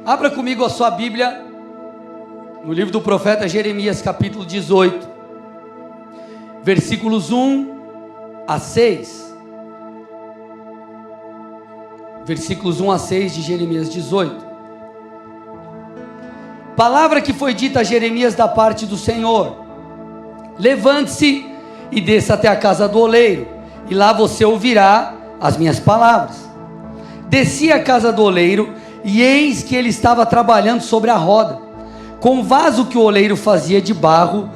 Abra comigo a sua Bíblia no livro do profeta Jeremias, capítulo 18, versículos 1 a 6. Versículos 1 a 6 de Jeremias 18. Palavra que foi dita a Jeremias da parte do Senhor: levante-se e desça até a casa do oleiro, e lá você ouvirá as minhas palavras. Desci à casa do oleiro, e eis que ele estava trabalhando sobre a roda, com o vaso que o oleiro fazia de barro.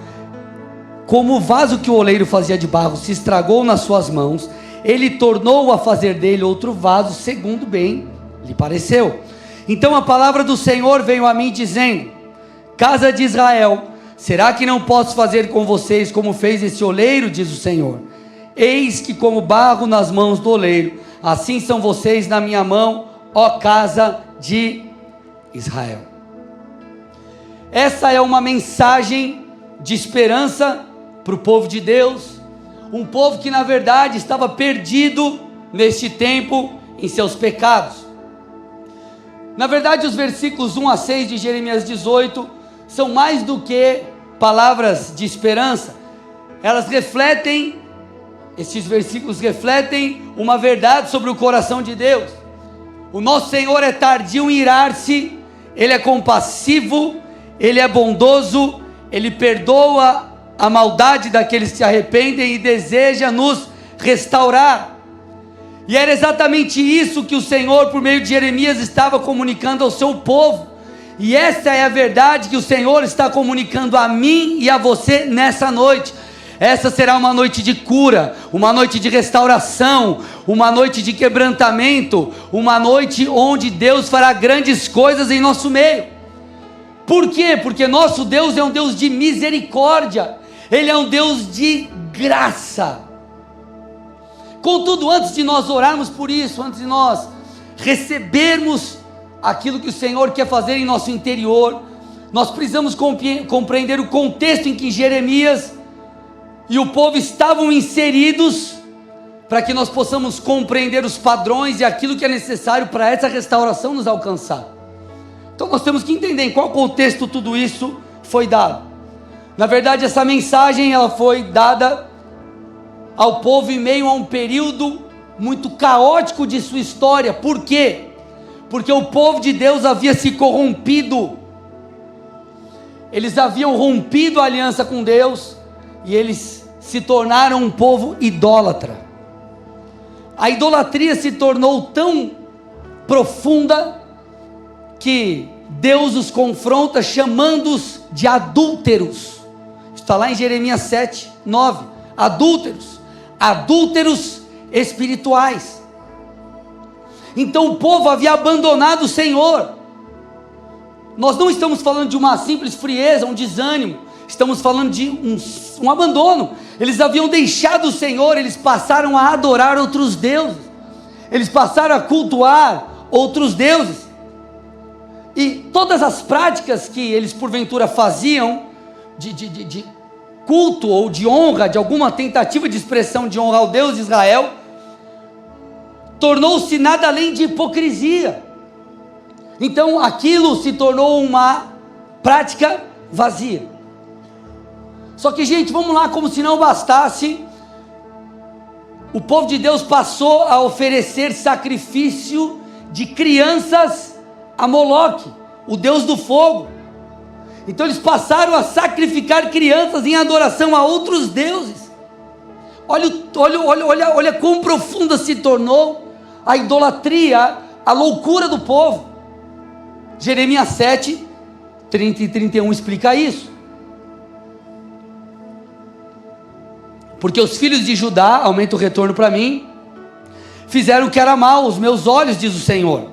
Como o vaso que o oleiro fazia de barro se estragou nas suas mãos, ele tornou a fazer dele outro vaso, segundo bem lhe pareceu. Então a palavra do Senhor veio a mim dizendo: casa de Israel, será que não posso fazer com vocês como fez esse oleiro, diz o Senhor? Eis que como barro nas mãos do oleiro, assim são vocês na minha mão, ó casa de Israel. Essa é uma mensagem de esperança para o povo de Deus, um povo que na verdade estava perdido neste tempo em seus pecados. Na verdade, os versículos 1 a 6 de Jeremias 18 são mais do que palavras de esperança. Esses versículos refletem uma verdade sobre o coração de Deus. O nosso Senhor é tardio em irar-se, Ele é compassivo, Ele é bondoso, Ele perdoa a maldade daqueles que se arrependem e deseja nos restaurar. E era exatamente isso que o Senhor, por meio de Jeremias, estava comunicando ao seu povo. E essa é a verdade que o Senhor está comunicando a mim e a você nessa noite. Essa será uma noite de cura, uma noite de restauração, uma noite de quebrantamento, uma noite onde Deus fará grandes coisas em nosso meio. Por quê? Porque nosso Deus é um Deus de misericórdia, Ele é um Deus de graça. Contudo, antes de nós orarmos por isso, antes de nós recebermos aquilo que o Senhor quer fazer em nosso interior, nós precisamos compreender o contexto em que Jeremias e o povo estavam inseridos, para que nós possamos compreender os padrões e aquilo que é necessário para essa restauração nos alcançar. Então nós temos que entender em qual contexto tudo isso foi dado. Na verdade, essa mensagem ela foi dada ao povo em meio a um período muito caótico de sua história. Por quê? Porque o povo de Deus havia se corrompido. Eles haviam rompido a aliança com Deus e eles se tornaram um povo idólatra. A idolatria se tornou tão profunda que Deus os confronta chamando-os de adúlteros. Está lá em Jeremias 7, 9. Adúlteros espirituais. Então o povo havia abandonado o Senhor. Nós não estamos falando de uma simples frieza, um desânimo. Estamos falando de um abandono. Eles haviam deixado o Senhor, eles passaram a adorar outros deuses. Eles passaram a cultuar outros deuses. E todas as práticas que eles porventura faziam de culto ou de honra, de alguma tentativa de expressão de honra ao Deus de Israel, tornou-se nada além de hipocrisia. Então aquilo se tornou uma prática vazia. Só que, gente, vamos lá, como se não bastasse, o povo de Deus passou a oferecer sacrifício de crianças a Moloque, o deus do fogo. Então eles passaram a sacrificar crianças em adoração a outros deuses. Olha quão profunda se tornou a idolatria, a loucura do povo. Jeremias 7, 30 e 31 explica isso. Porque os filhos de Judá, aumenta o retorno para mim, fizeram o que era mal aos meus olhos, diz o Senhor.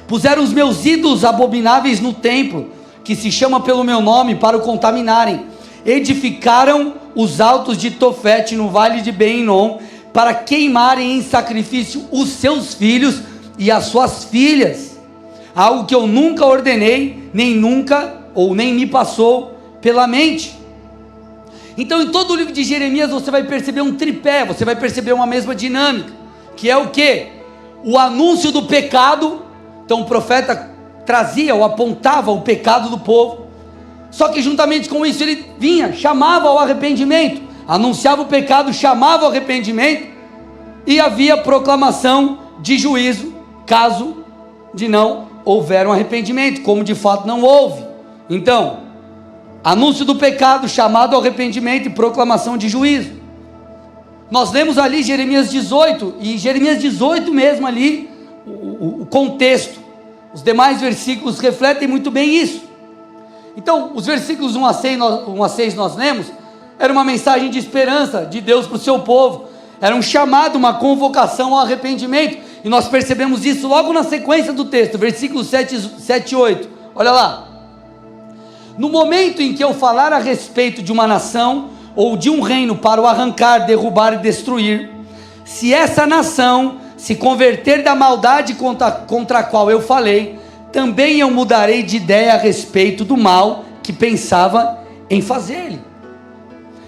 Puseram os meus ídolos abomináveis no templo, que se chama pelo meu nome, para o contaminarem. Edificaram os altos de Tofete no vale de Ben-Hinom, para queimarem em sacrifício os seus filhos e as suas filhas. Algo que eu nunca ordenei, nem me passou pela mente. Então em todo o livro de Jeremias você vai perceber um tripé, você vai perceber uma mesma dinâmica, que é o quê? O anúncio do pecado. Então o profeta trazia ou apontava o pecado do povo. Só que juntamente com isso ele vinha, chamava ao arrependimento, anunciava o pecado, chamava ao arrependimento, e havia proclamação de juízo, caso de não houver um arrependimento, como de fato não houve. Então, anúncio do pecado, chamado ao arrependimento e proclamação de juízo. Nós lemos ali Jeremias 18, e Jeremias 18 mesmo ali, o contexto, os demais versículos refletem muito bem isso. Então, os versículos 1 a 6 nós lemos, era uma mensagem de esperança de Deus para o seu povo, era um chamado, uma convocação ao arrependimento, e nós percebemos isso logo na sequência do texto, versículos 7 e 8, olha lá: no momento em que eu falar a respeito de uma nação, ou de um reino para o arrancar, derrubar e destruir, se essa nação se converter da maldade contra a qual eu falei, também eu mudarei de ideia a respeito do mal que pensava em fazer-lhe.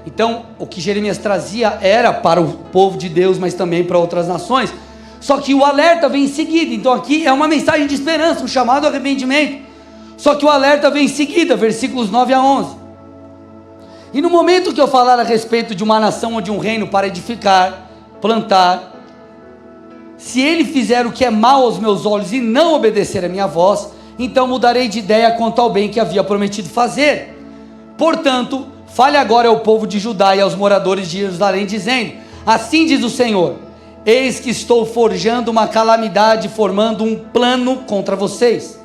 Então, o que Jeremias trazia era para o povo de Deus, mas também para outras nações. Só que o alerta vem em seguida. Então aqui é uma mensagem de esperança, um chamado ao arrependimento. Só que o alerta vem em seguida, versículos 9 a 11. E no momento que eu falar a respeito de uma nação ou de um reino para edificar, plantar, se ele fizer o que é mal aos meus olhos e não obedecer a minha voz, então mudarei de ideia quanto ao bem que havia prometido fazer. Portanto, fale agora ao povo de Judá e aos moradores de Jerusalém, dizendo: assim diz o Senhor, eis que estou forjando uma calamidade, formando um plano contra vocês.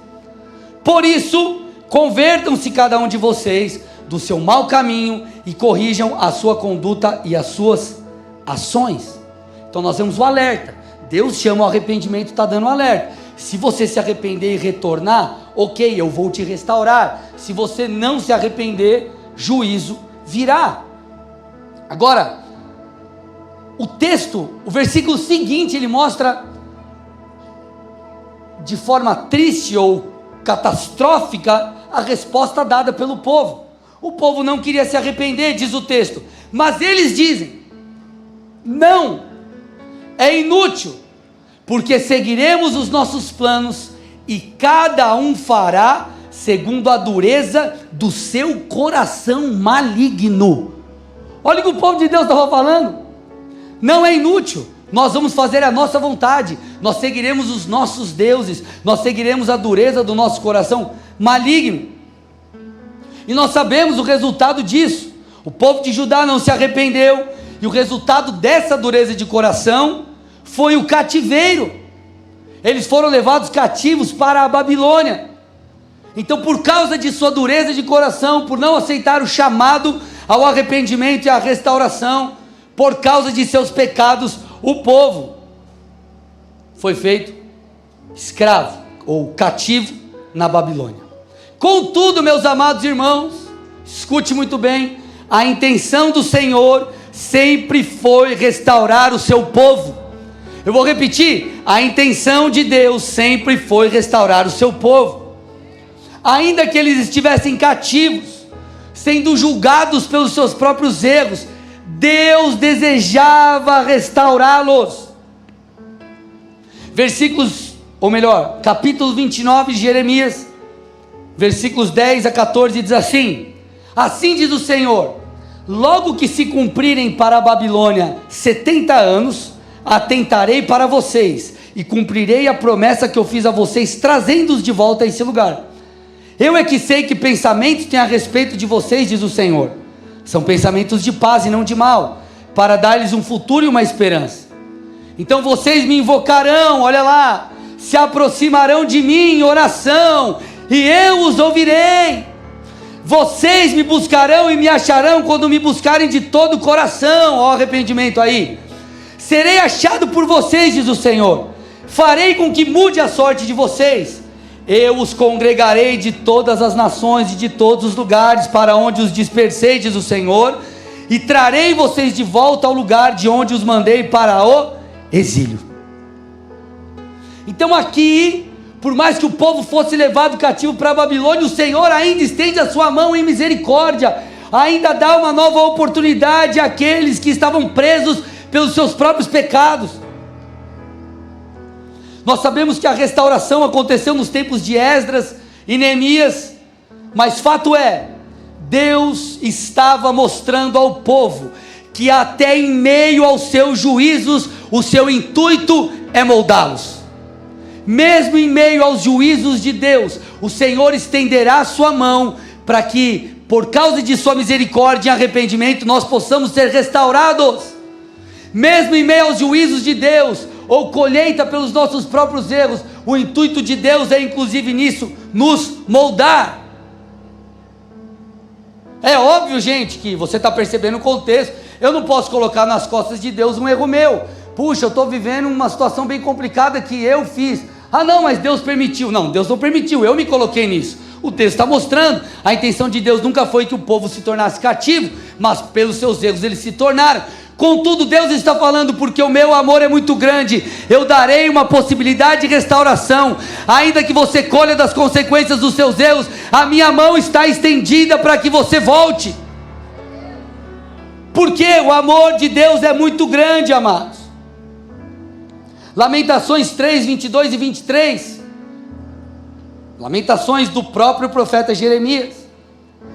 Por isso, convertam-se cada um de vocês do seu mau caminho e corrijam a sua conduta e as suas ações. Então nós vemos o alerta. Deus chama o arrependimento, está dando um alerta. Se você se arrepender e retornar, ok, eu vou te restaurar. Se você não se arrepender, juízo virá. Agora, o texto, o versículo seguinte, ele mostra de forma triste ou catastrófica a resposta dada pelo povo. O povo não queria se arrepender, diz o texto, mas eles dizem: não, é inútil, porque seguiremos os nossos planos e cada um fará segundo a dureza do seu coração maligno. Olha o que o povo de Deus estava falando. Não é inútil, nós vamos fazer a nossa vontade, nós seguiremos os nossos deuses, nós seguiremos a dureza do nosso coração maligno. E nós sabemos o resultado disso. O povo de Judá não se arrependeu, e o resultado dessa dureza de coração foi o cativeiro. Eles foram levados cativos para a Babilônia. Então, por causa de sua dureza de coração, por não aceitar o chamado ao arrependimento e à restauração, por causa de seus pecados, o povo foi feito escravo ou cativo na Babilônia. Contudo, meus amados irmãos, escute muito bem, a intenção do Senhor sempre foi restaurar o seu povo. Eu vou repetir, a intenção de Deus sempre foi restaurar o seu povo. Ainda que eles estivessem cativos, sendo julgados pelos seus próprios erros, Deus desejava restaurá-los. Capítulo 29 de Jeremias, versículos 10 a 14 diz assim: assim diz o Senhor, logo que se cumprirem para a Babilônia 70 anos, atentarei para vocês, e cumprirei a promessa que eu fiz a vocês, trazendo-os de volta a esse lugar. Eu é que sei que pensamentos têm a respeito de vocês, diz o Senhor, são pensamentos de paz e não de mal, para dar-lhes um futuro e uma esperança. Então vocês me invocarão, olha lá, se aproximarão de mim em oração, e eu os ouvirei. Vocês me buscarão e me acharão quando me buscarem de todo o coração. Ó, arrependimento aí. Serei achado por vocês, diz o Senhor. Farei com que mude a sorte de vocês. Eu os congregarei de todas as nações e de todos os lugares para onde os dispersei, diz o Senhor, e trarei vocês de volta ao lugar de onde os mandei para o exílio. Então aqui, por mais que o povo fosse levado cativo para a Babilônia, o Senhor ainda estende a sua mão em misericórdia, ainda dá uma nova oportunidade àqueles que estavam presos pelos seus próprios pecados. Nós sabemos que a restauração aconteceu nos tempos de Esdras e Neemias, mas fato é, Deus estava mostrando ao povo que até em meio aos seus juízos, o seu intuito é moldá-los. Mesmo em meio aos juízos de Deus, o Senhor estenderá a sua mão para que, por causa de sua misericórdia e arrependimento, nós possamos ser restaurados. Mesmo em meio aos juízos de Deus, ou colheita pelos nossos próprios erros, o intuito de Deus é inclusive nisso, nos moldar. É óbvio, gente, que você está percebendo o contexto. Eu não posso colocar nas costas de Deus um erro meu. Puxa, eu estou vivendo uma situação bem complicada que eu fiz. Ah não, mas Deus permitiu. Não, Deus não permitiu, eu me coloquei nisso. O texto está mostrando, a intenção de Deus nunca foi que o povo se tornasse cativo, mas pelos seus erros eles se tornaram. Contudo, Deus está falando, porque o meu amor é muito grande, eu darei uma possibilidade de restauração, ainda que você colha das consequências dos seus erros, a minha mão está estendida para que você volte, porque o amor de Deus é muito grande, amados. Lamentações 3, 22 e 23, Lamentações do próprio profeta Jeremias,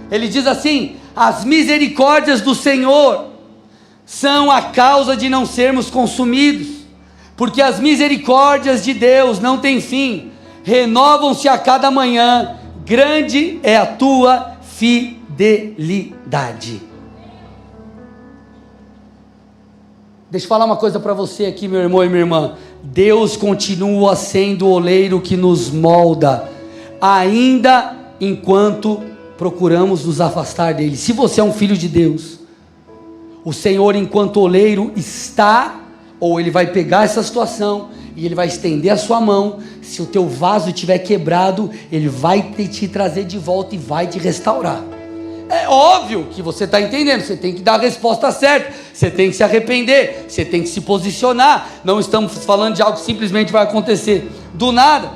ele diz assim: as misericórdias do Senhor são a causa de não sermos consumidos, porque as misericórdias de Deus não têm fim, renovam-se a cada manhã, grande é a tua fidelidade. Deixa eu falar uma coisa para você aqui, meu irmão e minha irmã. Deus continua sendo o oleiro que nos molda, ainda enquanto procuramos nos afastar dele. Se você é um filho de Deus, o Senhor, enquanto oleiro, está, ou Ele vai pegar essa situação e Ele vai estender a sua mão. Se o teu vaso estiver quebrado, Ele vai te trazer de volta e vai te restaurar. É óbvio que você está entendendo, você tem que dar a resposta certa, você tem que se arrepender, você tem que se posicionar. Não estamos falando de algo que simplesmente vai acontecer do nada,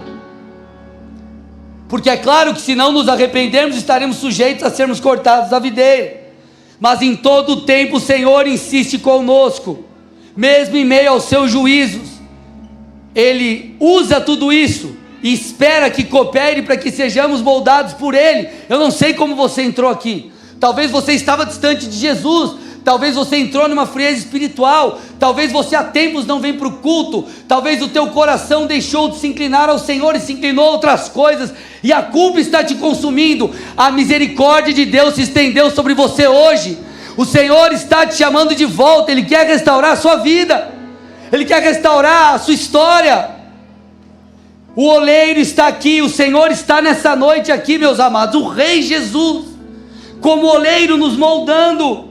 porque é claro que se não nos arrependermos, estaremos sujeitos a sermos cortados da videira. Mas em todo o tempo o Senhor insiste conosco, mesmo em meio aos seus juízos. Ele usa tudo isso e espera que coopere para que sejamos moldados por Ele. Eu não sei como você entrou aqui. Talvez você estava distante de Jesus, talvez você entrou numa frieza espiritual, talvez você há tempos não vem para o culto, talvez o teu coração deixou de se inclinar ao Senhor e se inclinou a outras coisas, e a culpa está te consumindo. A misericórdia de Deus se estendeu sobre você hoje. O Senhor está te chamando de volta. Ele quer restaurar a sua vida, Ele quer restaurar a sua história. O oleiro está aqui, o Senhor está nessa noite aqui, meus amados, o Rei Jesus, como oleiro nos moldando.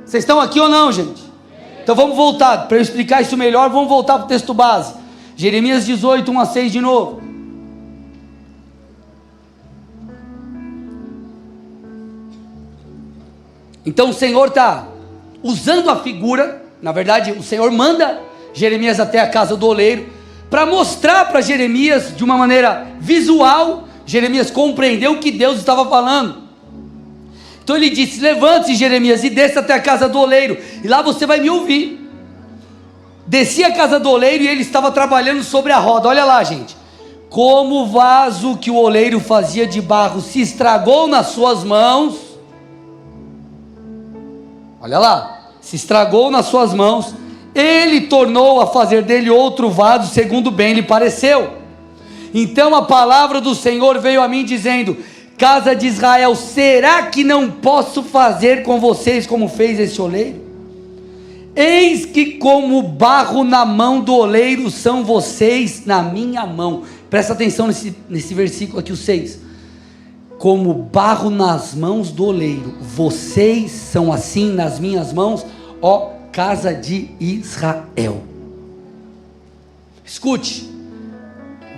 Vocês estão aqui ou não, gente? Então vamos voltar, para eu explicar isso melhor, vamos voltar para o texto base, Jeremias 18, 1 a 6 de novo. Então o Senhor está usando a figura, na verdade o Senhor manda Jeremias até a casa do oleiro, para mostrar para Jeremias de uma maneira visual. Jeremias compreendeu o que Deus estava falando. Então ele disse: levante-se, Jeremias, e desça até a casa do oleiro, e lá você vai me ouvir. Desci a casa do oleiro e ele estava trabalhando sobre a roda. Olha lá, gente, como o vaso que o oleiro fazia de barro se estragou nas suas mãos. Olha lá, se estragou nas suas mãos, ele tornou a fazer dele outro vaso, segundo bem lhe pareceu. Então a palavra do Senhor veio a mim dizendo: casa de Israel, será que não posso fazer com vocês como fez esse oleiro? Eis que como barro na mão do oleiro são vocês na minha mão. Presta atenção nesse versículo aqui, o 6. Como barro nas mãos do oleiro, vocês são assim nas minhas mãos, ó casa de Israel. Escute,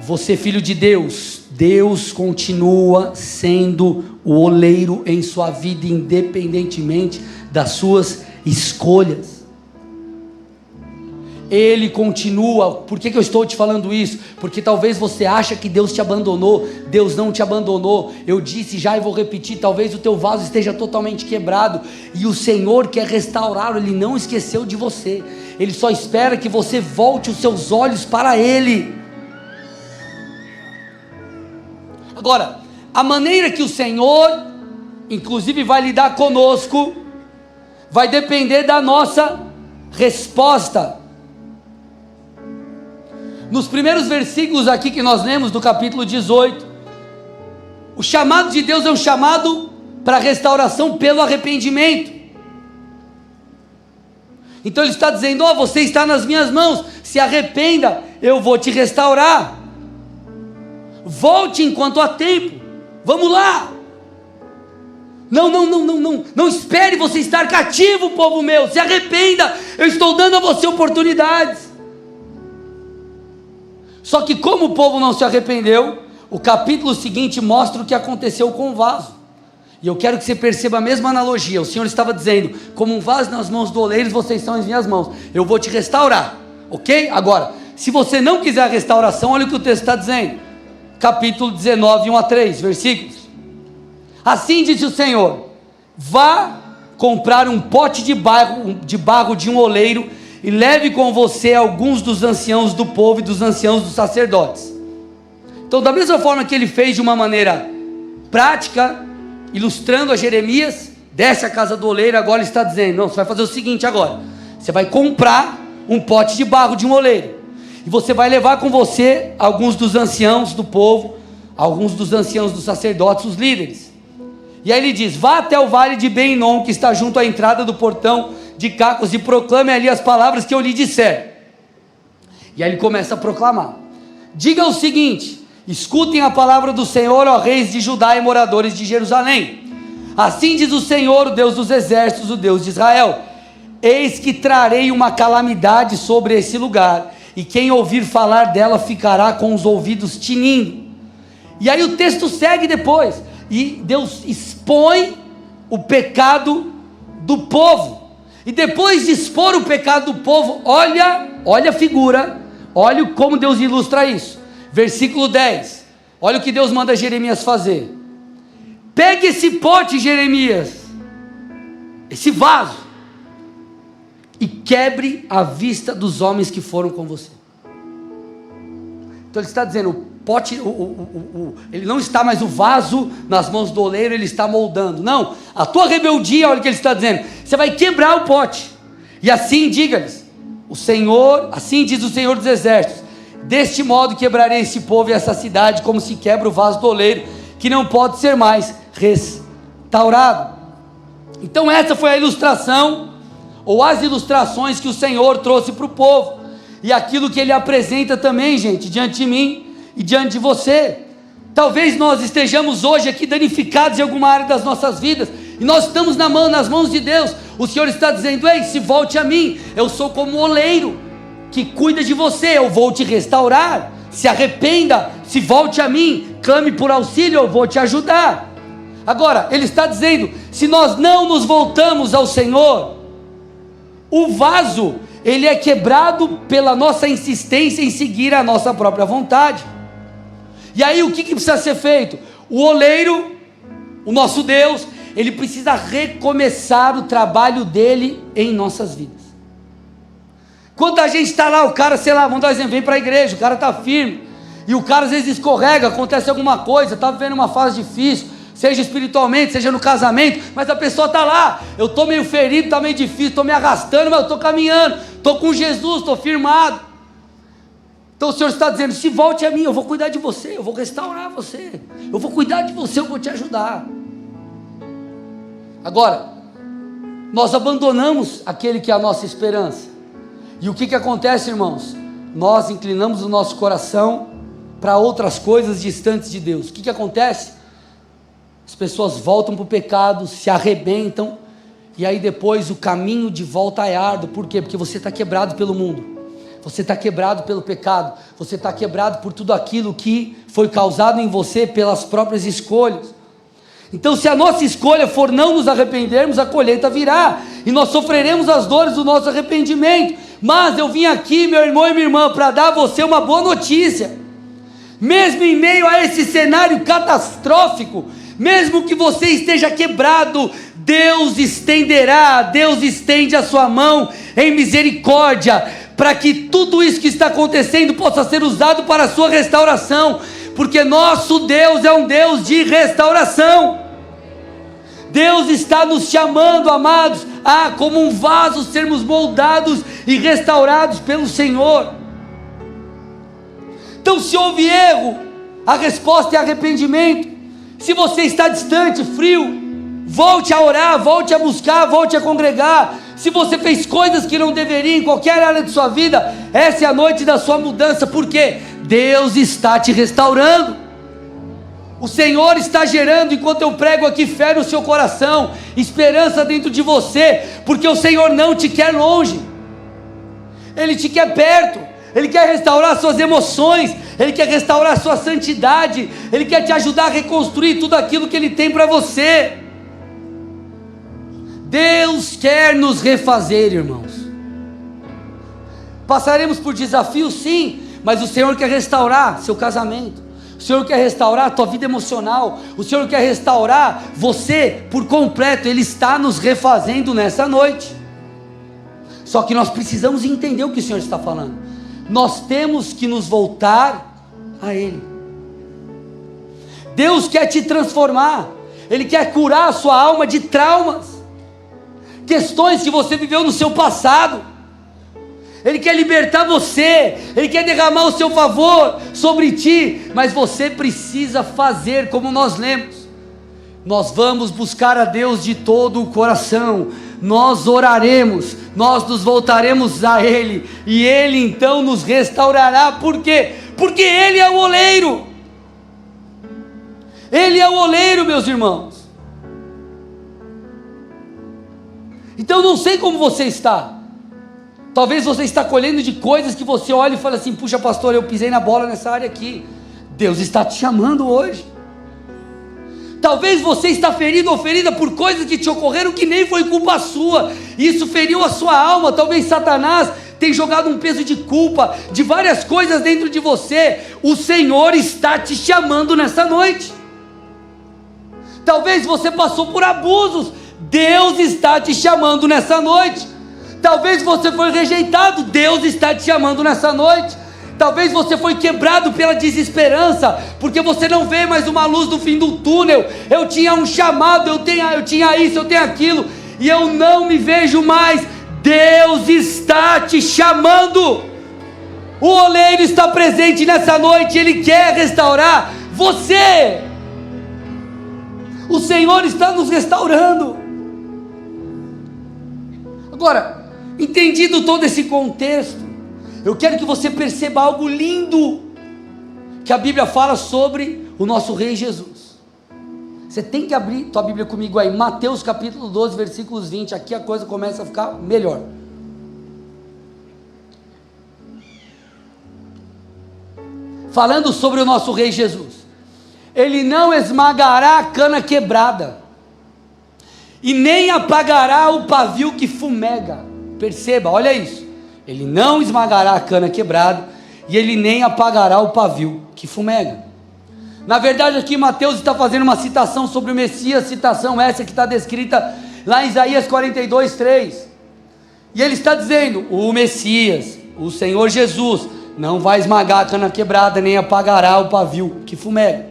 você filho de Deus, Deus continua sendo o oleiro em sua vida, independentemente das suas escolhas. Ele continua. Por que eu estou te falando isso? Porque talvez você acha que Deus te abandonou. Deus não te abandonou. Eu disse já e vou repetir, talvez o teu vaso esteja totalmente quebrado, e o Senhor quer restaurá-lo. Ele não esqueceu de você, Ele só espera que você volte os seus olhos para Ele. Agora, a maneira que o Senhor, inclusive, vai lidar conosco, vai depender da nossa resposta. Nos primeiros versículos aqui que nós lemos do capítulo 18, o chamado de Deus é um chamado para restauração pelo arrependimento. Então ele está dizendo: ó, você está nas minhas mãos, se arrependa, eu vou te restaurar. Volte enquanto há tempo, vamos lá. Não espere você estar cativo, povo meu, se arrependa, eu estou dando a você oportunidades. Só que como o povo não se arrependeu, o capítulo seguinte mostra o que aconteceu com o vaso. E eu quero que você perceba a mesma analogia. O Senhor estava dizendo: como um vaso nas mãos do oleiro, vocês estão em minhas mãos, eu vou te restaurar, ok? Agora, se você não quiser a restauração, olha o que o texto está dizendo, capítulo 19, 1 a 3 versículos. Assim disse o Senhor: vá comprar um pote de barro de um oleiro, e leve com você alguns dos anciãos do povo e dos anciãos dos sacerdotes. Então, da mesma forma que ele fez de uma maneira prática, ilustrando a Jeremias, desce a casa do oleiro, agora ele está dizendo: não, você vai fazer o seguinte agora, você vai comprar um pote de barro de um oleiro, e você vai levar com você alguns dos anciãos do povo, alguns dos anciãos dos sacerdotes, os líderes. E aí ele diz: vá até o vale de Ben-Hinom, que está junto à entrada do portão de Cacos, e proclame ali as palavras que eu lhe disser. E aí ele começa a proclamar: diga o seguinte, escutem a palavra do Senhor, ó reis de Judá e moradores de Jerusalém. Assim diz o Senhor, o Deus dos exércitos, o Deus de Israel: eis que trarei uma calamidade sobre esse lugar, e quem ouvir falar dela ficará com os ouvidos tinindo. E aí o texto segue depois, e Deus expõe o pecado do povo. E depois de expor o pecado do povo, olha a figura, olha como Deus ilustra isso. Versículo 10, olha o que Deus manda Jeremias fazer: pegue esse pote, Jeremias, esse vaso, e quebre a vista dos homens que foram com você. Então ele está dizendo: o pote, ele não está mais o vaso nas mãos do oleiro, ele está moldando. Não, a tua rebeldia, olha o que ele está dizendo, você vai quebrar o pote. E assim diga-lhes o Senhor, assim diz o Senhor dos exércitos: deste modo quebrarei esse povo e essa cidade, como se quebra o vaso do oleiro, que não pode ser mais restaurado. Então essa foi a ilustração, ou as ilustrações que o Senhor trouxe para o povo, e aquilo que Ele apresenta também, gente, diante de mim e diante de você. Talvez nós estejamos hoje aqui danificados em alguma área das nossas vidas, e nós estamos nas mãos de Deus. O Senhor está dizendo: ei, se volte a mim, eu sou como um oleiro que cuida de você, eu vou te restaurar. Se arrependa, se volte a mim, clame por auxílio, eu vou te ajudar. Agora, Ele está dizendo: se nós não nos voltamos ao Senhor, o vaso, ele é quebrado pela nossa insistência em seguir a nossa própria vontade. E aí o que precisa ser feito? O oleiro, o nosso Deus, ele precisa recomeçar o trabalho dele em nossas vidas. Quando a gente está lá, o cara, sei lá, vamos dar um exemplo, vem para a igreja, o cara está firme, e o cara às vezes escorrega, acontece alguma coisa, está vivendo uma fase difícil, seja espiritualmente, seja no casamento, mas a pessoa está lá: eu estou meio ferido, está meio difícil, estou me arrastando, mas eu estou caminhando, estou com Jesus, estou firmado. Então o Senhor está dizendo: se volte a mim, eu vou cuidar de você, eu vou restaurar você, eu vou cuidar de você, eu vou te ajudar. Agora, nós abandonamos aquele que é a nossa esperança, e o que acontece, irmãos? Nós inclinamos o nosso coração para outras coisas distantes de Deus. O que acontece? As pessoas voltam para o pecado, se arrebentam, e aí depois o caminho de volta é árduo. Por quê? Porque você está quebrado pelo mundo, você está quebrado pelo pecado, você está quebrado por tudo aquilo que foi causado em você pelas próprias escolhas. Então, se a nossa escolha for não nos arrependermos, a colheita virá, e nós sofreremos as dores do nosso arrependimento. Mas eu vim aqui, meu irmão e minha irmã, para dar a você uma boa notícia. Mesmo em meio a esse cenário catastrófico, Mesmo que você esteja quebrado, Deus estenderá, Deus estende a sua mão em misericórdia, para que tudo isso que está acontecendo possa ser usado para a sua restauração, porque nosso Deus é um Deus de restauração. Deus está nos chamando, amados, a como um vaso sermos moldados e restaurados pelo Senhor. Então, se houve erro, a resposta é arrependimento. Se você está distante, frio, volte a orar, volte a buscar, volte a congregar. Se você fez coisas que não deveria em qualquer área de sua vida, essa é a noite da sua mudança, porque Deus está te restaurando. O Senhor está gerando, enquanto eu prego aqui, fé no seu coração, esperança dentro de você, porque o Senhor não te quer longe, Ele te quer perto. Ele quer restaurar suas emoções, Ele quer restaurar a sua santidade, Ele quer te ajudar a reconstruir tudo aquilo que Ele tem para você. Deus quer nos refazer, irmãos. Passaremos por desafios, sim, mas o Senhor quer restaurar seu casamento, o Senhor quer restaurar a tua vida emocional, o Senhor quer restaurar você por completo. Ele está nos refazendo nessa noite. Só que nós precisamos entender o que o Senhor está falando. Nós temos que nos voltar a Ele. Deus quer te transformar, Ele quer curar a sua alma de traumas, questões que você viveu no seu passado. Ele quer libertar você, Ele quer derramar o seu favor sobre ti, mas você precisa fazer como nós lemos. Nós vamos buscar a Deus de todo o coração, nós oraremos, nós nos voltaremos a Ele, e Ele então nos restaurará. Por quê? Porque Ele é o oleiro. Ele é o oleiro, meus irmãos. Então não sei como você está. Talvez você está colhendo de coisas que você olha e fala assim: puxa, pastor, eu pisei na bola nessa área aqui. Deus está te chamando hoje. Talvez você está ferido ou ferida por coisas que te ocorreram que nem foi culpa sua, e isso feriu a sua alma. Talvez Satanás tenha jogado um peso de culpa, de várias coisas dentro de você. O Senhor está te chamando nessa noite. Talvez você passou por abusos, Deus está te chamando nessa noite. Talvez você foi rejeitado, Deus está te chamando nessa noite. Talvez você foi quebrado pela desesperança, porque você não vê mais uma luz no fim do túnel. Eu tinha um chamado, eu tinha isso, eu tenho aquilo, e eu não me vejo mais. Deus está te chamando. O oleiro está presente nessa noite, Ele quer restaurar você. O Senhor está nos restaurando. Agora, entendido todo esse contexto, eu quero que você perceba algo lindo que a Bíblia fala sobre o nosso Rei Jesus. Você tem que abrir tua Bíblia comigo aí, Mateus capítulo 12, versículos 20, aqui a coisa começa a ficar melhor. Falando sobre o nosso Rei Jesus: Ele não esmagará a cana quebrada, e nem apagará o pavio que fumega. Perceba, olha isso. Ele não esmagará a cana quebrada, e Ele nem apagará o pavio que fumega. Na verdade, aqui Mateus está fazendo uma citação sobre o Messias, citação essa que está descrita lá em Isaías 42, 3. E ele está dizendo: o Messias, o Senhor Jesus, não vai esmagar a cana quebrada, nem apagará o pavio que fumega.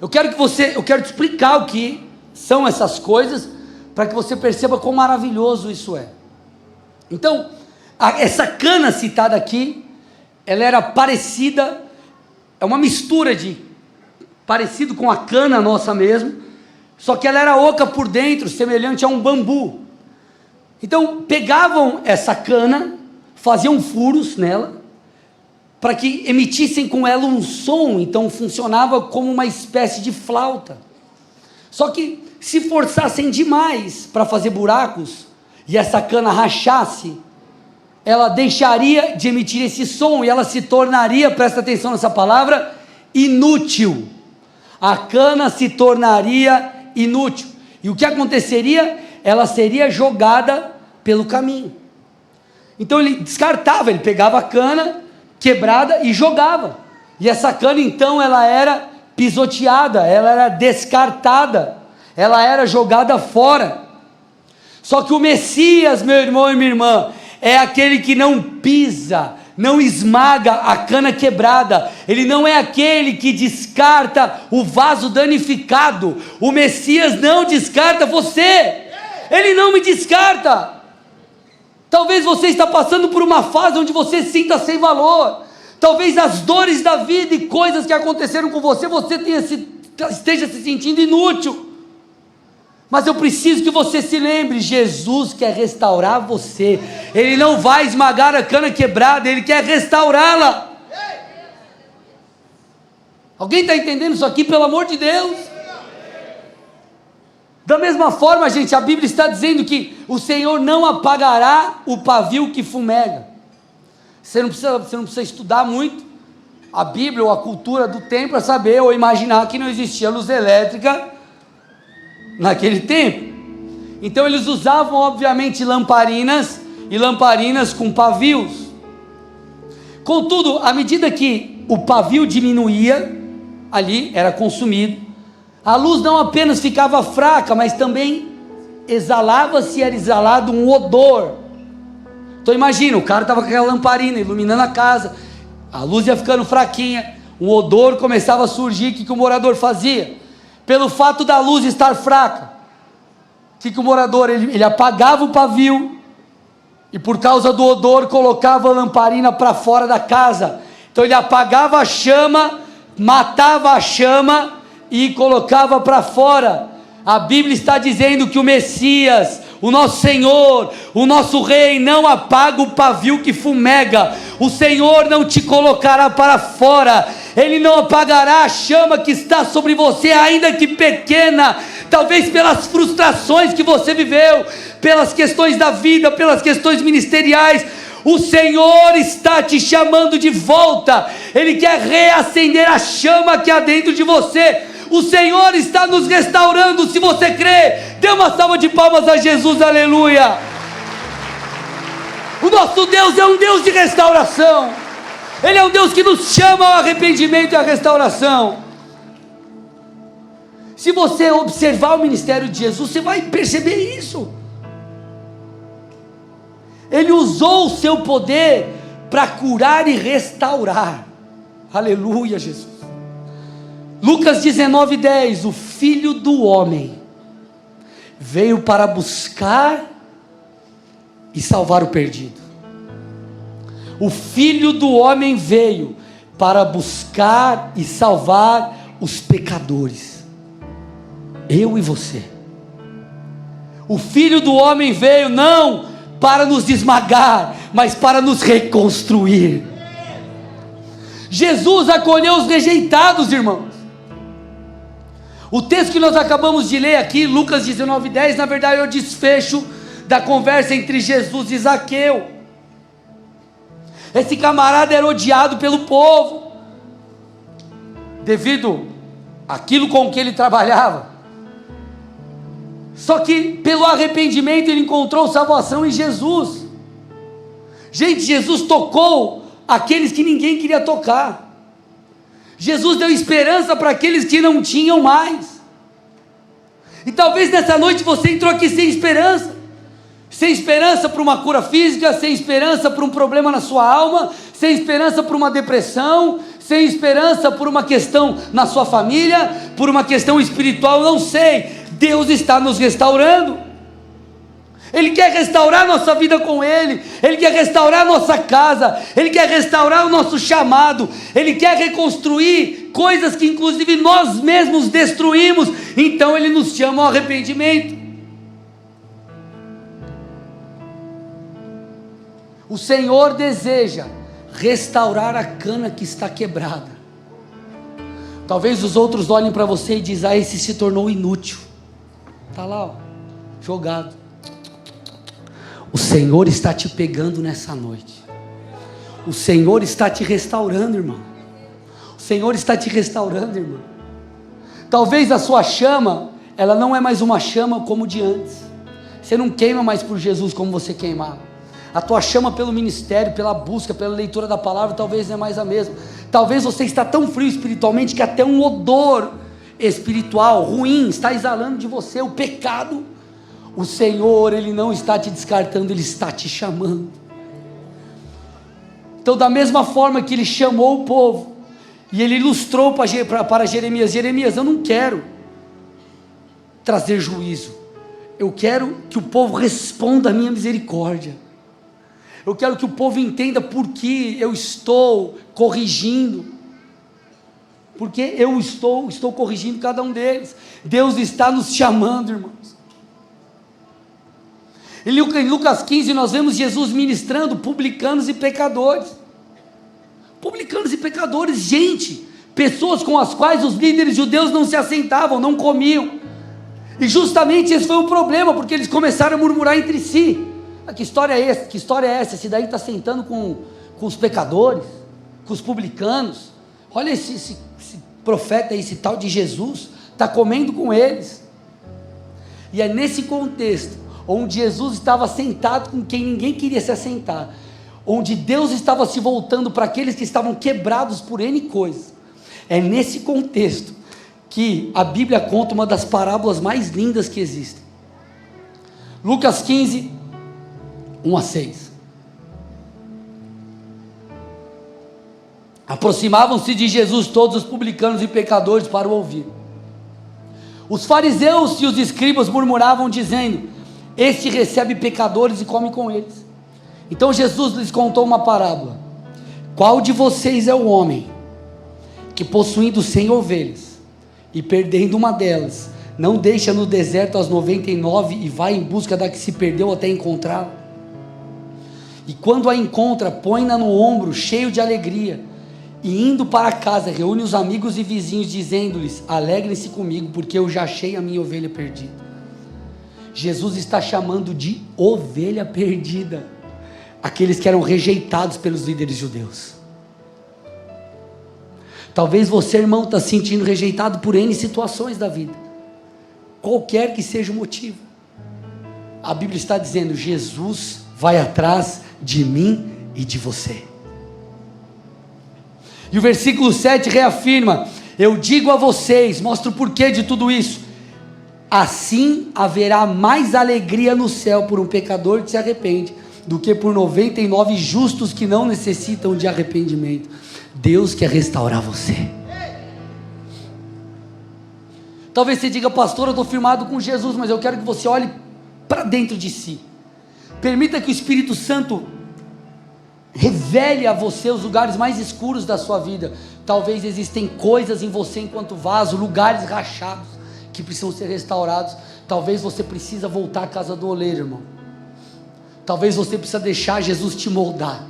Eu quero te explicar o que são essas coisas, para que você perceba quão maravilhoso isso é. Então, essa cana citada aqui, ela era parecida, é uma mistura parecido com a cana nossa mesmo, só que ela era oca por dentro, semelhante a um bambu. Então, pegavam essa cana, faziam furos nela, para que emitissem com ela um som. Então funcionava como uma espécie de flauta. Só que se forçassem demais para fazer buracos, e essa cana rachasse, ela deixaria de emitir esse som, e ela se tornaria, presta atenção nessa palavra, inútil. A cana se tornaria inútil, e o que aconteceria? Ela seria jogada pelo caminho. Então ele descartava, ele pegava a cana quebrada e jogava, e essa cana então ela era pisoteada, ela era descartada, ela era jogada fora. Só que o Messias, meu irmão e minha irmã, é aquele que não pisa, não esmaga a cana quebrada. Ele não é aquele que descarta o vaso danificado. O Messias não descarta você. Ele não me descarta. Talvez você está passando por uma fase onde você se sinta sem valor. Talvez as dores da vida e coisas que aconteceram com você, esteja se sentindo inútil. Mas eu preciso que você se lembre, Jesus quer restaurar você. Ele não vai esmagar a cana quebrada, Ele quer restaurá-la. Alguém está entendendo isso aqui, pelo amor de Deus? Da mesma forma, gente, a Bíblia está dizendo que o Senhor não apagará o pavio que fumega. Você não precisa estudar muito a Bíblia ou a cultura do tempo para saber ou imaginar que não existia luz elétrica naquele tempo. Então eles usavam obviamente lamparinas, e lamparinas com pavios. Contudo, à medida que o pavio diminuía, ali era consumido, a luz não apenas ficava fraca, mas também exalava-se, era exalado um odor. Então imagina, o cara estava com aquela lamparina iluminando a casa, a luz ia ficando fraquinha, um odor começava a surgir. O que o morador fazia? Pelo fato da luz estar fraca, o que o morador, ele apagava o pavio, e por causa do odor colocava a lamparina para fora da casa. Então ele apagava a chama, matava a chama e colocava para fora. A Bíblia está dizendo que o Messias, o nosso Senhor, o nosso Rei, não apaga o pavio que fumega. O Senhor não te colocará para fora, Ele não apagará a chama que está sobre você, ainda que pequena, talvez pelas frustrações que você viveu, pelas questões da vida, pelas questões ministeriais. O Senhor está te chamando de volta, Ele quer reacender a chama que há dentro de você. O Senhor está nos restaurando. Se você crê, dê uma salva de palmas a Jesus, aleluia. O nosso Deus é um Deus de restauração. Ele é um Deus que nos chama ao arrependimento e à restauração. Se você observar o ministério de Jesus, você vai perceber isso. Ele usou o seu poder para curar e restaurar. Aleluia, Jesus. Lucas 19:10, o Filho do Homem veio para buscar e salvar o perdido. O Filho do Homem veio para buscar e salvar os pecadores, eu e você. O Filho do Homem veio não para nos esmagar, mas para nos reconstruir. Jesus acolheu os rejeitados, irmãos. O texto que nós acabamos de ler aqui, Lucas 19:10, na verdade é o desfecho da conversa entre Jesus e Zaqueu. Esse camarada era odiado pelo povo, devido àquilo com que ele trabalhava. Só que pelo arrependimento ele encontrou salvação em Jesus. Gente, Jesus tocou aqueles que ninguém queria tocar. Jesus deu esperança para aqueles que não tinham mais. E talvez nessa noite você entrou aqui sem esperança. Sem esperança para uma cura física, sem esperança para um problema na sua alma, sem esperança para uma depressão, sem esperança por uma questão na sua família, por uma questão espiritual, não sei. Deus está nos restaurando. Ele quer restaurar nossa vida com Ele, Ele quer restaurar nossa casa, Ele quer restaurar o nosso chamado, Ele quer reconstruir coisas que inclusive nós mesmos destruímos. Então Ele nos chama ao arrependimento. O Senhor deseja restaurar a cana que está quebrada. Talvez os outros olhem para você e dizem: esse se tornou inútil, está lá, ó, jogado. O Senhor está te pegando nessa noite. O Senhor está te restaurando, irmão. O Senhor está te restaurando, irmão. Talvez a sua chama, ela não é mais uma chama como de antes. Você não queima mais por Jesus como você queimava. A tua chama pelo ministério, pela busca, pela leitura da palavra, talvez não é mais a mesma. Talvez você está tão frio espiritualmente que até um odor espiritual ruim está exalando de você, o pecado. O Senhor, Ele não está te descartando, Ele está te chamando. Então, da mesma forma que Ele chamou o povo, e Ele ilustrou para Jeremias: Jeremias, eu não quero trazer juízo, eu quero que o povo responda a minha misericórdia, eu quero que o povo entenda por que eu estou corrigindo, porque eu estou corrigindo cada um deles. Deus está nos chamando, irmãos. Em Lucas 15 nós vemos Jesus ministrando publicanos e pecadores. Publicanos e pecadores, gente, pessoas com as quais os líderes judeus não se assentavam, não comiam. E justamente esse foi o problema, porque eles começaram a murmurar entre si: que história é essa? Que história é essa? Esse daí está sentando com os pecadores, com os publicanos. Olha esse profeta aí, esse tal de Jesus, está comendo com eles. E é nesse contexto, onde Jesus estava sentado com quem ninguém queria se assentar, onde Deus estava se voltando para aqueles que estavam quebrados por N coisas, é nesse contexto que a Bíblia conta uma das parábolas mais lindas que existem. Lucas 15, 1-6. Aproximavam-se de Jesus todos os publicanos e pecadores para o ouvir. Os fariseus e os escribas murmuravam, dizendo: este recebe pecadores e come com eles. Então Jesus lhes contou uma parábola: qual de vocês é o homem que, possuindo 100 ovelhas e perdendo uma delas, não deixa no deserto as 99 e vai em busca da que se perdeu até encontrá-la? E quando a encontra, põe-na no ombro, cheio de alegria, e indo para casa, reúne os amigos e vizinhos, dizendo-lhes: alegrem-se comigo, porque eu já achei a minha ovelha perdida. Jesus está chamando de ovelha perdida aqueles que eram rejeitados pelos líderes judeus. Talvez você, irmão, está se sentindo rejeitado por N situações da vida, qualquer que seja o motivo. A Bíblia está dizendo: Jesus vai atrás de mim e de você. E o versículo 7 reafirma: eu digo a vocês, mostra o porquê de tudo isso: assim haverá mais alegria no céu por um pecador que se arrepende, do que por 99 justos que não necessitam de arrependimento. Deus quer restaurar você. Talvez você diga: pastor, eu estou firmado com Jesus, mas eu quero que você olhe para dentro de si. Permita que o Espírito Santo revele a você os lugares mais escuros da sua vida. Talvez existem coisas em você enquanto vaso, lugares rachados que precisam ser restaurados. Talvez você precisa voltar à casa do oleiro, irmão. Talvez você precisa deixar Jesus te moldar,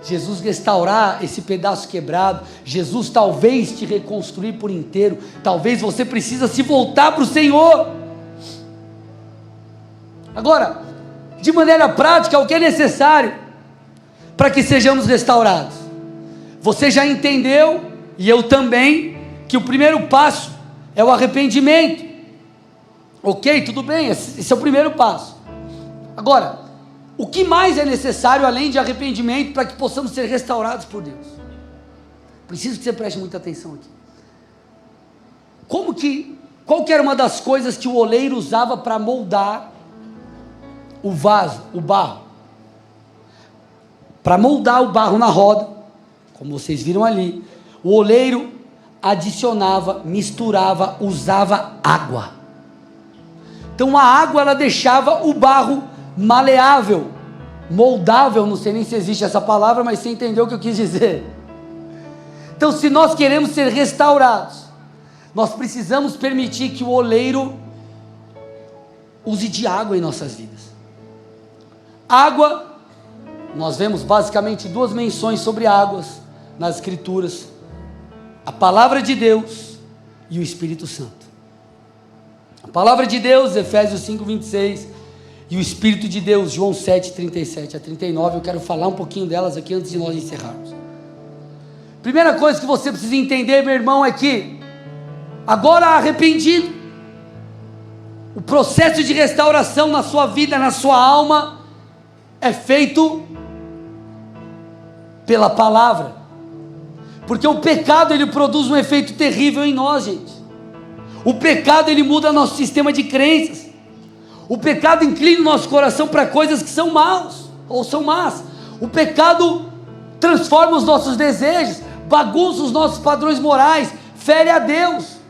Jesus restaurar esse pedaço quebrado, Jesus talvez te reconstruir por inteiro. Talvez você precisa se voltar para o Senhor. Agora, de maneira prática, o que é necessário para que sejamos restaurados? Você já entendeu, e eu também, que o primeiro passo é o arrependimento. Ok, tudo bem, esse é o primeiro passo. Agora, o que mais é necessário além de arrependimento para que possamos ser restaurados por Deus? Preciso que você preste muita atenção aqui. Qual que era uma das coisas que o oleiro usava para moldar o vaso, o barro? Para moldar o barro na roda, como vocês viram ali, o oleiro adicionava, misturava, usava água. Então a água, ela deixava o barro maleável, moldável, não sei nem se existe essa palavra, mas você entendeu o que eu quis dizer. Então, se nós queremos ser restaurados, nós precisamos permitir que o oleiro use de água em nossas vidas. Água, nós vemos basicamente duas menções sobre águas nas Escrituras: a palavra de Deus e o Espírito Santo. A palavra de Deus, Efésios 5:26, e o Espírito de Deus, João 7:37-39. Eu quero falar um pouquinho delas aqui antes de nós encerrarmos. Primeira coisa que você precisa entender, meu irmão, é que agora arrependido, o processo de restauração na sua vida, na sua alma, é feito pela palavra. Porque o pecado, ele produz um efeito terrível em nós, gente. O pecado, ele muda nosso sistema de crenças. O pecado inclina o nosso coração para coisas que são maus, ou são más. O pecado transforma os nossos desejos, bagunça os nossos padrões morais, fere a Deus.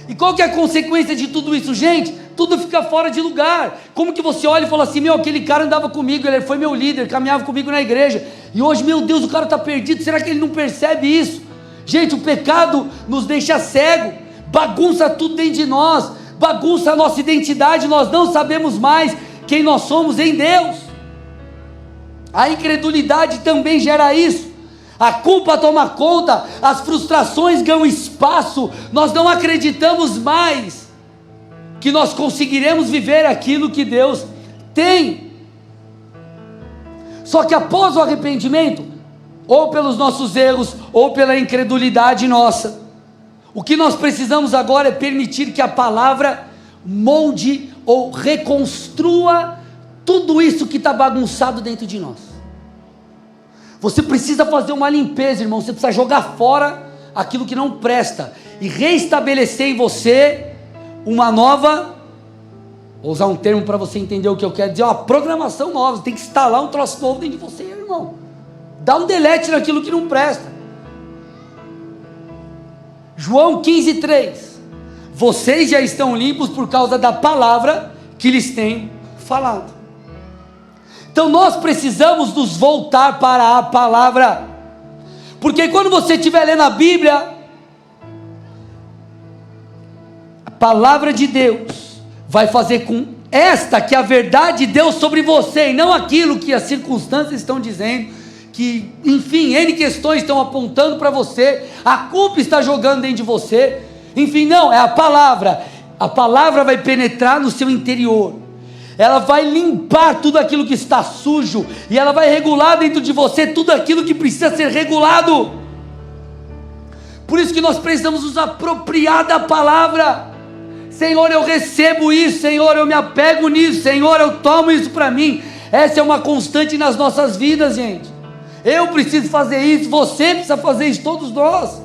E qual que é a consequência de tudo isso, gente? Tudo fica fora de lugar. Como que você olha e fala assim, meu, aquele cara andava comigo, ele foi meu líder, caminhava comigo na igreja, e hoje, meu Deus, o cara está perdido, será que ele não percebe isso? Gente, o pecado nos deixa cego, bagunça tudo dentro de nós, bagunça a nossa identidade, nós não sabemos mais quem nós somos em Deus. A incredulidade também gera isso. A culpa toma conta, as frustrações ganham espaço, nós não acreditamos mais que nós conseguiremos viver aquilo que Deus tem. Só que após o arrependimento, ou pelos nossos erros, ou pela incredulidade nossa, o que nós precisamos agora é permitir que a palavra molde ou reconstrua tudo isso que está bagunçado dentro de nós. Você precisa fazer uma limpeza, irmão. Você precisa jogar fora aquilo que não presta e reestabelecer em você uma nova, vou usar um termo para você entender o que eu quero dizer, uma programação nova. Você tem que instalar um troço novo dentro de você, irmão. Dá um delete naquilo que não presta. João 15:3. Vocês já estão limpos por causa da palavra que lhes tenho falado. Então nós precisamos nos voltar para a palavra, porque quando você estiver lendo a Bíblia, a palavra de Deus vai fazer com esta que a verdade de Deus sobre você, e não aquilo que as circunstâncias estão dizendo, que enfim, N questões estão apontando para você, a culpa está jogando dentro de você, enfim, não, é a palavra vai penetrar no seu interior, ela vai limpar tudo aquilo que está sujo, e ela vai regular dentro de você tudo aquilo que precisa ser regulado. Por isso que nós precisamos nos apropriar da palavra. Senhor, eu recebo isso, Senhor, eu me apego nisso, Senhor, eu tomo isso para mim. Essa é uma constante nas nossas vidas, gente. Eu preciso fazer isso, você precisa fazer isso, todos nós.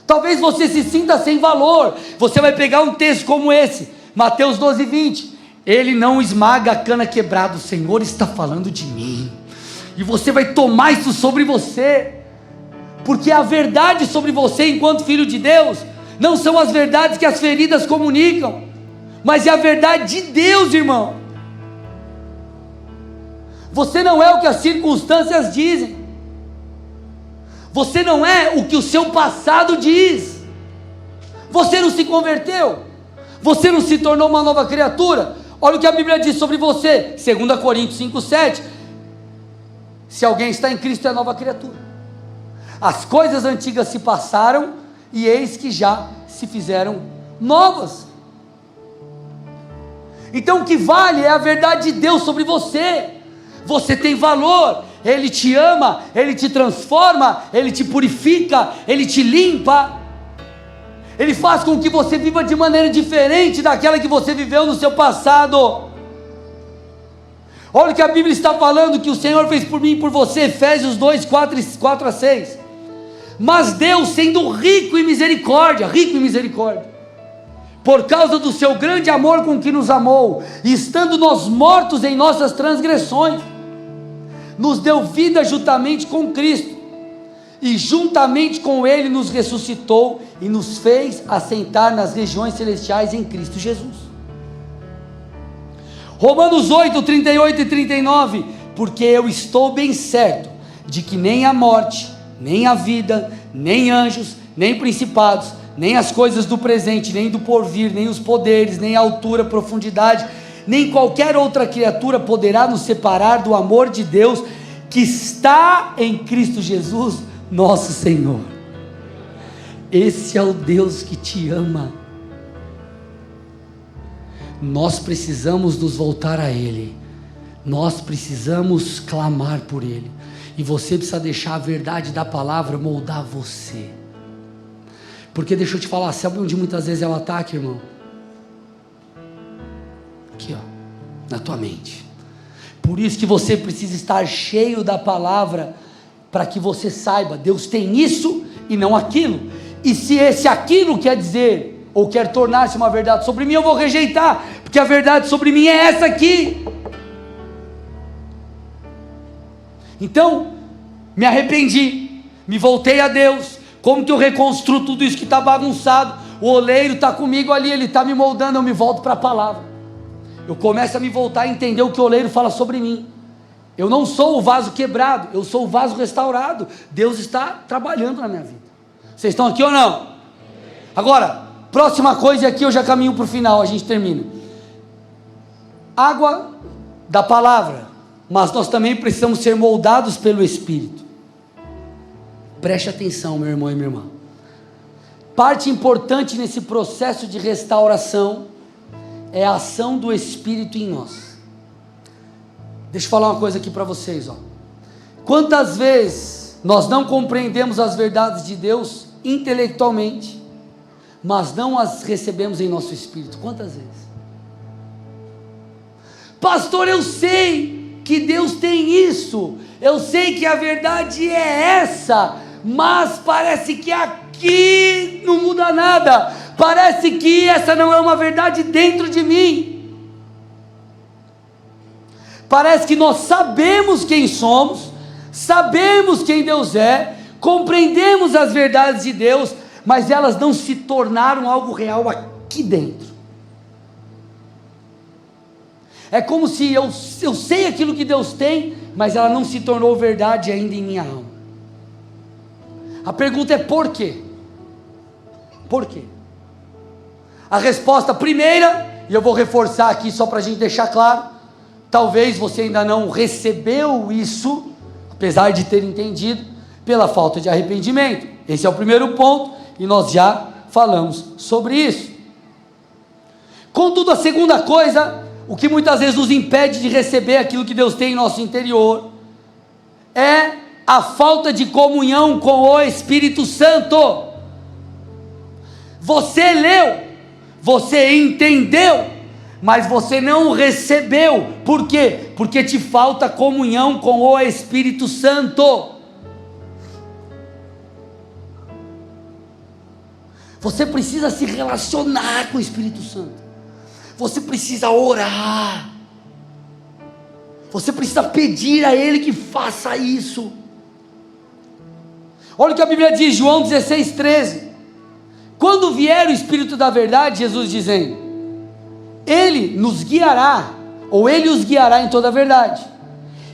Talvez você se sinta sem valor. Você vai pegar um texto como esse, Mateus 12:20, ele não esmaga a cana quebrada, o Senhor está falando de mim, e você vai tomar isso sobre você, porque a verdade sobre você enquanto filho de Deus, não são as verdades que as feridas comunicam, mas é a verdade de Deus, irmão. Você não é o que as circunstâncias dizem, você não é o que o seu passado diz, você não se converteu, você não se tornou uma nova criatura. Olha o que a Bíblia diz sobre você, 2 Coríntios 5:7, se alguém está em Cristo é nova criatura, as coisas antigas se passaram, e eis que já se fizeram novas. Então o que vale é a verdade de Deus sobre você. Você tem valor, Ele te ama, Ele te transforma, Ele te purifica, Ele te limpa, Ele faz com que você viva de maneira diferente daquela que você viveu no seu passado. Olha o que a Bíblia está falando, que o Senhor fez por mim e por você, Efésios 2:4-6, mas Deus, sendo rico em misericórdia, por causa do seu grande amor com que nos amou, e estando nós mortos em nossas transgressões, nos deu vida juntamente com Cristo, e juntamente com Ele nos ressuscitou, e nos fez assentar nas regiões celestiais em Cristo Jesus. Romanos 8:38-39, porque eu estou bem certo, de que nem a morte, nem a vida, nem anjos, nem principados, nem as coisas do presente, nem do porvir, nem os poderes, nem a altura, profundidade, nem qualquer outra criatura poderá nos separar do amor de Deus, que está em Cristo Jesus, nosso Senhor. Esse é o Deus que te ama. Nós precisamos nos voltar a Ele, nós precisamos clamar por Ele, e você precisa deixar a verdade da palavra moldar você, porque deixa eu te falar, sabe onde muitas vezes é o ataque, irmão? Aqui, ó, na tua mente. Por isso que você precisa estar cheio da palavra para que você saiba, Deus tem isso e não aquilo. E se esse aquilo quer dizer, ou quer tornar-se uma verdade sobre mim, eu vou rejeitar, porque a verdade sobre mim é essa aqui. Então, me arrependi, me voltei a Deus. Como que eu reconstruo tudo isso que está bagunçado? O oleiro está comigo ali, ele está me moldando, eu me volto para a palavra. Eu começo a me voltar a entender o que o oleiro fala sobre mim. Eu não sou o vaso quebrado, eu sou o vaso restaurado. Deus está trabalhando na minha vida. Vocês estão aqui ou não? Agora, próxima coisa, e aqui eu já caminho para o final, a gente termina. Água da palavra, mas nós também precisamos ser moldados pelo Espírito. Preste atenção, meu irmão e minha irmã. Parte importante nesse processo de restauração é a ação do Espírito em nós. Deixa eu falar uma coisa aqui para vocês, ó. Quantas vezes nós não compreendemos as verdades de Deus intelectualmente, mas não as recebemos em nosso espírito? Quantas vezes? Pastor, eu sei que Deus tem isso, eu sei que a verdade é essa, mas parece que aqui não muda nada, parece que essa não é uma verdade dentro de mim. Parece que nós sabemos quem somos, sabemos quem Deus é, compreendemos as verdades de Deus, mas elas não se tornaram algo real aqui dentro. É como se eu sei aquilo que Deus tem, mas ela não se tornou verdade ainda em minha alma. A pergunta é por quê? Por quê? A resposta primeira, e eu vou reforçar aqui só para a gente deixar claro, talvez você ainda não recebeu isso, apesar de ter entendido, pela falta de arrependimento. Esse é o primeiro ponto, e nós já falamos sobre isso. Contudo, a segunda coisa, o que muitas vezes nos impede de receber aquilo que Deus tem em nosso interior, é a falta de comunhão com o Espírito Santo. Você leu, você entendeu, mas você não recebeu. Por quê? Porque te falta comunhão com o Espírito Santo. Você precisa se relacionar com o Espírito Santo. Você precisa orar. Você precisa pedir a Ele que faça isso. Olha o que a Bíblia diz, João 16:13. Quando vier o Espírito da verdade, Jesus dizendo, Ele nos guiará, ou Ele os guiará em toda a verdade.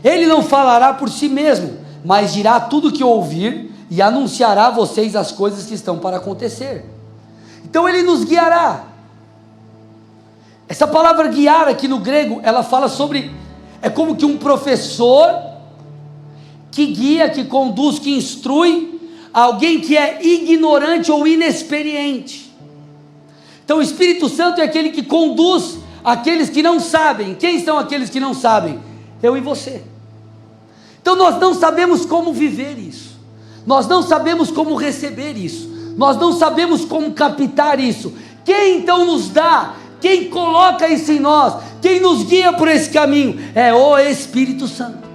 Ele não falará por si mesmo, mas dirá tudo o que ouvir e anunciará a vocês as coisas que estão para acontecer. Então Ele nos guiará. Essa palavra guiar aqui no grego, ela fala sobre, é como que um professor que guia, que conduz, que instrui alguém que é ignorante ou inexperiente. Então o Espírito Santo é aquele que conduz aqueles que não sabem. Quem são aqueles que não sabem? Eu e você. Então nós não sabemos como viver isso, nós não sabemos como receber isso, nós não sabemos como captar isso. Quem então nos dá, quem coloca isso em nós, quem nos guia por esse caminho? É o Espírito Santo.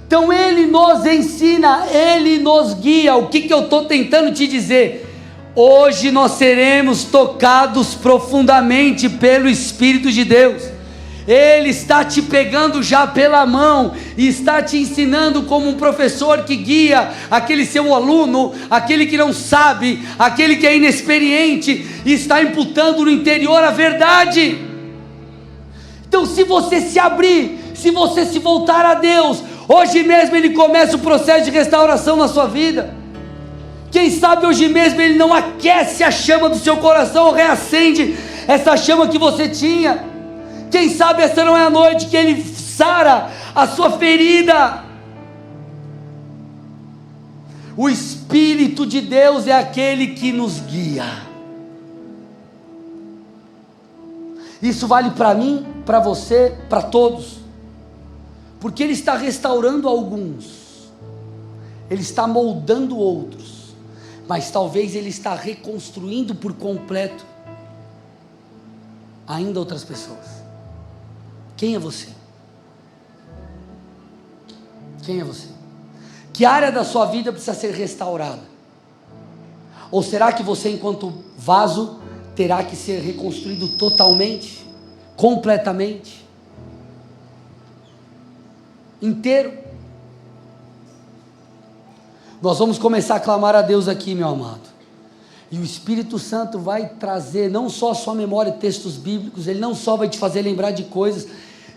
Então Ele nos ensina, Ele nos guia. O que eu estou tentando te dizer? Hoje nós seremos tocados profundamente pelo Espírito de Deus. Ele está te pegando já pela mão e está te ensinando como um professor que guia aquele seu aluno, aquele que não sabe, aquele que é inexperiente, e está imputando no interior a verdade. Então, se você se abrir, se você se voltar a Deus, hoje mesmo Ele começa o processo de restauração na sua vida. Quem sabe hoje mesmo Ele não aquece a chama do seu coração, ou reacende essa chama que você tinha. Quem sabe essa não é a noite que Ele sara a sua ferida. O Espírito de Deus é aquele que nos guia. Isso vale para mim, para você, para todos, porque Ele está restaurando alguns, Ele está moldando outros, mas talvez Ele está reconstruindo por completo ainda outras pessoas. Quem é você? Quem é você? Que área da sua vida precisa ser restaurada? Ou será que você, enquanto vaso, terá que ser reconstruído totalmente, completamente, inteiro? Nós vamos começar a clamar a Deus aqui, meu amado, e o Espírito Santo vai trazer não só a sua memória de textos bíblicos, ele não só vai te fazer lembrar de coisas,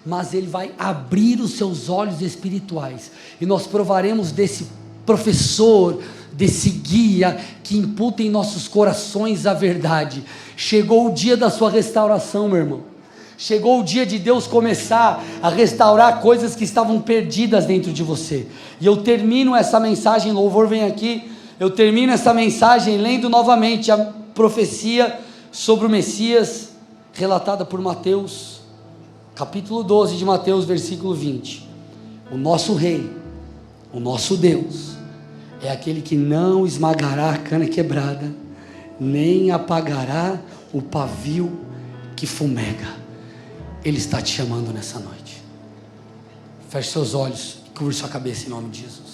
mas ele vai abrir os seus olhos espirituais, e nós provaremos desse professor, desse guia, que imputa em nossos corações a verdade. Chegou o dia da sua restauração, meu irmão, chegou o dia de Deus começar a restaurar coisas que estavam perdidas dentro de você, e eu termino essa mensagem, louvor vem aqui, eu termino essa mensagem lendo novamente a profecia sobre o Messias, relatada por Mateus, capítulo 12 de Mateus, versículo 20, o nosso Rei, o nosso Deus, é aquele que não esmagará a cana quebrada, nem apagará o pavio que fumega. Ele está te chamando nessa noite. Feche seus olhos e curve sua cabeça em nome de Jesus.